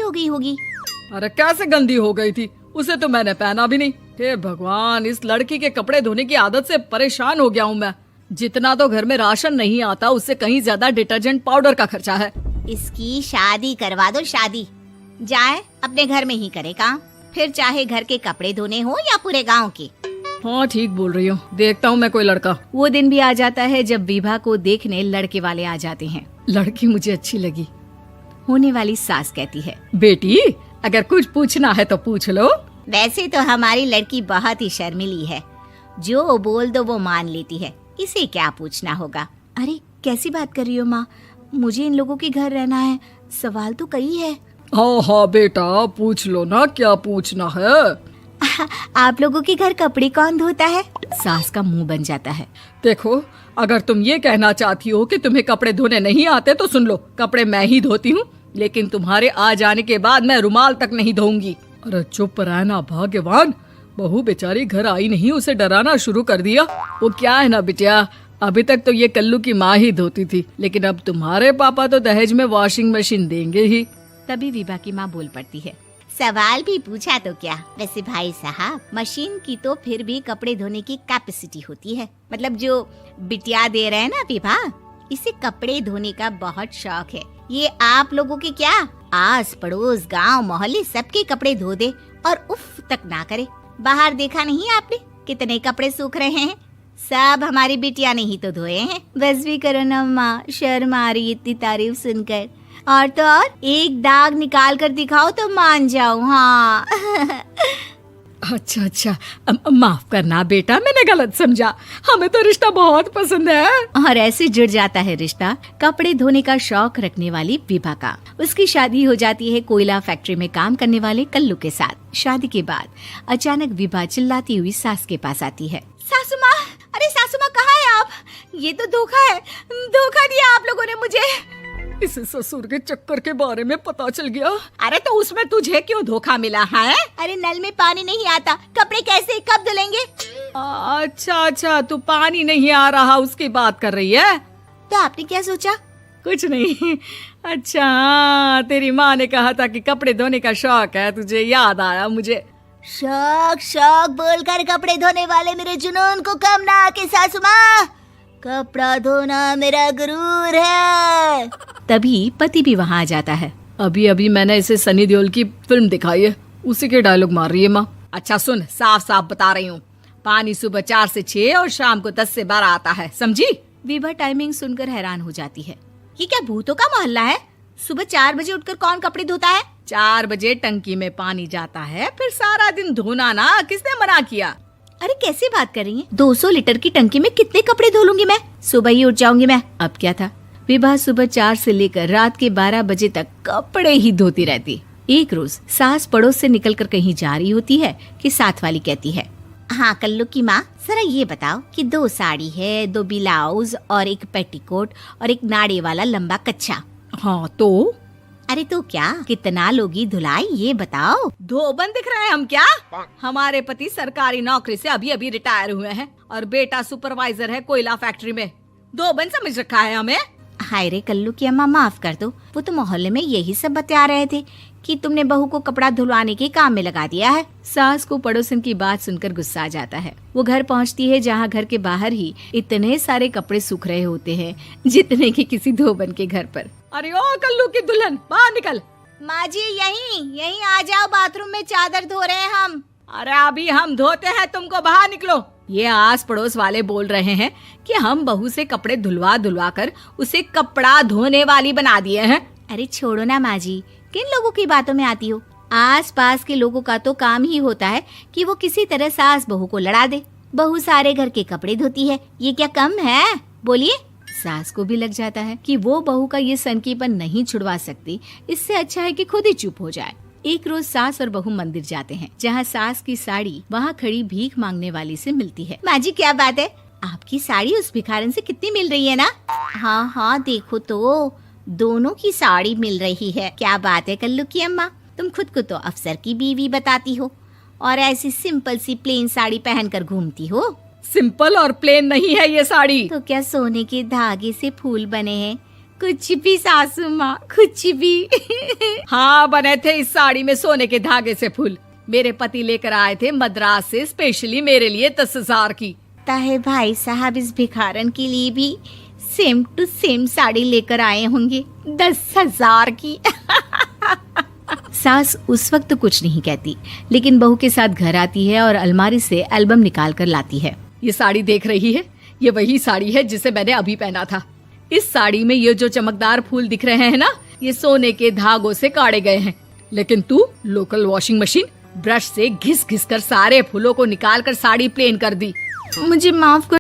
हो गई होगी। अरे कैसे गंदी हो गई थी, उसे तो मैंने पहना भी नहीं। हे भगवान, इस लड़की के कपड़े धोने की आदत से परेशान हो गया हूँ मैं। जितना तो घर में राशन नहीं आता उससे कहीं ज्यादा डिटर्जेंट पाउडर का खर्चा है। इसकी शादी करवा दो, शादी। जाए अपने घर में ही करे काम, फिर चाहे घर के कपड़े धोने हो या पूरे गांव के। हाँ ठीक बोल रही हो, देखता हूँ मैं कोई लड़का। वो दिन भी आ जाता है जब विभा को देखने लड़के वाले आ जाते हैं। लड़की मुझे अच्छी लगी। होने वाली सास कहती है, बेटी अगर कुछ पूछना है तो पूछ लो। वैसे तो हमारी लड़की बहुत ही शर्मिली है, जो बोल दो वो मान लेती है, इसे क्या पूछना होगा। अरे कैसी बात कर रही हो माँ, मुझे इन लोगों के घर रहना है, सवाल तो कई है। हाँ हाँ बेटा पूछ लो ना, क्या पूछना है। आप लोगों के घर कपड़े कौन धोता है? सास का मुंह बन जाता है। देखो अगर तुम ये कहना चाहती हो कि तुम्हें कपड़े धोने नहीं आते तो सुन लो, कपड़े मैं ही धोती हूँ, लेकिन तुम्हारे आ जाने के बाद मैं रुमाल तक नहीं धोऊंगी। अरे चुप रहना भाग्यवान, बहू बेचारी घर आई नहीं, उसे डराना शुरू कर दिया। वो क्या है ना बिटिया, अभी तक तो ये कल्लू की माँ ही धोती थी, लेकिन अब तुम्हारे पापा तो दहेज में वॉशिंग मशीन देंगे ही। तभी विभा की माँ बोल पड़ती है, सवाल भी पूछा तो क्या। वैसे भाई साहब, मशीन की तो फिर भी कपड़े धोने की कैपेसिटी होती है। मतलब जो बिटिया दे रहे हैं ना विभा, इसे कपड़े धोने का बहुत शौक है। ये आप लोगों के क्या, आस पड़ोस गांव मोहल्ले सबके कपड़े धो दे और उफ तक ना करे। बाहर देखा नहीं आपने कितने कपड़े सूख रहे हैं, सब हमारी बिटिया ने ही तो धोए हैं। बस भी करो ना माँ, शर्म आ रही इतनी तारीफ सुनकर। और तो और एक दाग निकाल कर दिखाओ तो मान जाओ। हाँ अच्छा अच्छा, माफ करना बेटा, मैंने गलत समझा, हमें तो रिश्ता बहुत पसंद है। और ऐसे जुड़ जाता है रिश्ता कपड़े धोने का शौक रखने वाली विभा का। उसकी शादी हो जाती है कोयला फैक्ट्री में काम करने वाले कल्लू के साथ। शादी के बाद अचानक विभा चिल्लाती हुई सास के पास आती है। सासू माँ, अरे सासू माँ कहाँ है आप? ये तो धोखा है, धोखा दिया आप लोगों ने मुझे। इसे ससुर के चक्कर के बारे में पता चल गया। अरे तो उसमें तुझे क्यों धोखा मिला है? अरे नल में पानी नहीं आता, कपड़े कैसे कब धुलेंगे? अच्छा अच्छा, तू पानी नहीं आ रहा उसकी बात कर रही है। तो आपने क्या सोचा? कुछ नहीं। अच्छा हाँ, तेरी माँ ने कहा था कि कपड़े धोने का शौक है तुझे, याद आया मुझे। शौक शौक बोलकर कपड़े धोने वाले मेरे जुनून को कम ना आके सासू माँ, कपड़ा धोना मेरा गुरूर है। तभी पति भी वहाँ आ जाता है। अभी अभी मैंने इसे सनी देओल की फिल्म दिखाई है, उसी के डायलॉग मार रही है माँ। अच्छा सुन, साफ साफ बता रही हूँ, पानी सुबह 4 से 6 और शाम को 10 से 12 आता है, समझी? विभा टाइमिंग सुनकर हैरान हो जाती है। ये क्या भूतों का मोहल्ला है? सुबह 4 बजे उठकर कौन कपड़े धोता है? 4 बजे टंकी में पानी जाता है, फिर सारा दिन धोना ना, किसने मना किया? अरे कैसी बात कर रही हैं? 200 लीटर की टंकी में कितने कपड़े धो लूंगी मैं? सुबह ही उठ जाऊंगी मैं। अब क्या था, विभा सुबह 4 से लेकर रात के 12 बजे तक कपड़े ही धोती रहती। एक रोज सास पड़ोस से निकलकर कहीं जा रही होती है कि साथ वाली कहती है, हाँ कल्लू की माँ, जरा ये बताओ कि 2 साड़ी है, 2 ब्लाउज और एक पेटीकोट और एक नाड़े वाला लंबा कच्छा। हाँ तो? अरे तो क्या, कितना लोगी धुलाई ये बताओ। धोबन दिख रहे हैं हम क्या? हमारे पति सरकारी नौकरी से अभी अभी रिटायर हुए हैं और बेटा सुपरवाइजर है कोयला फैक्ट्री में। धोबन समझ रखा है हमें। हाय रे कल्लू की अम्मा, माफ कर दो, वो तो मोहल्ले में यही सब बता रहे थे कि तुमने बहू को कपड़ा धुलवाने के काम में लगा दिया है। सास को पड़ोसन की बात सुनकर गुस्सा आ जाता है। वो घर पहुंचती है जहां घर के बाहर ही इतने सारे कपड़े सूख रहे होते हैं जितने कि किसी धोबन के घर पर। अरे ओ कल्लू की दुल्हन, बाहर निकल। माँ जी यहीं आ जाओ, बाथरूम में चादर धो रहे हैं हम। अरे अभी हम धोते हैं, तुमको बाहर निकलो। ये आस पड़ोस वाले बोल रहे हैं कि हम बहू से कपड़े धुलवा धुलवा कर उसे कपड़ा धोने वाली बना दिए हैं। अरे छोड़ो ना माँ जी, किन लोगों की बातों में आती हो? आस पास के लोगों का तो काम ही होता है कि वो किसी तरह सास बहू को लड़ा दे। बहू सारे घर के कपड़े धोती है, ये क्या कम है? बोलिए। सास को भी लग जाता है कि वो बहू का ये सनकीपन नहीं छुड़वा सकती, इससे अच्छा है कि खुद ही चुप हो जाए। एक रोज सास और बहू मंदिर जाते हैं, जहाँ सास की साड़ी वहाँ खड़ी भीख मांगने वाली से मिलती है। माँ जी क्या बात है, आपकी साड़ी उस भिखारन से कितनी मिल रही है ना? हाँ हाँ देखो तो, दोनों की साड़ी मिल रही है। क्या बात है कल्लू की अम्मा, तुम खुद को तो अफसर की बीवी बताती हो और ऐसी सिंपल सी प्लेन साड़ी पहनकर घूमती हो। सिंपल और प्लेन नहीं है ये साड़ी। तो क्या सोने के धागे से फूल बने हैं, कुछ भी सासू माँ, कुछ भी। हाँ, बने थे इस साड़ी में सोने के धागे से फूल। मेरे पति लेकर आए थे मद्रास से स्पेशली मेरे लिए 10,000 की। ताहे भाई साहब इस भिखारन के लिए भी सेम टू सेम साड़ी लेकर आए होंगे 10,000 की। सास उस वक्त तो कुछ नहीं कहती, लेकिन बहू के साथ घर आती है और अलमारी से एल्बम निकाल कर लाती है। ये साड़ी देख रही है, ये वही साड़ी है जिसे मैंने अभी पहना था। इस साड़ी में ये जो चमकदार फूल दिख रहे हैं ना, ये सोने के धागों से काढ़े गए हैं। लेकिन तू लोकल वॉशिंग मशीन ब्रश से घिस घिस कर सारे फूलों को निकाल कर साड़ी प्लेन कर दी। मुझे माफ कर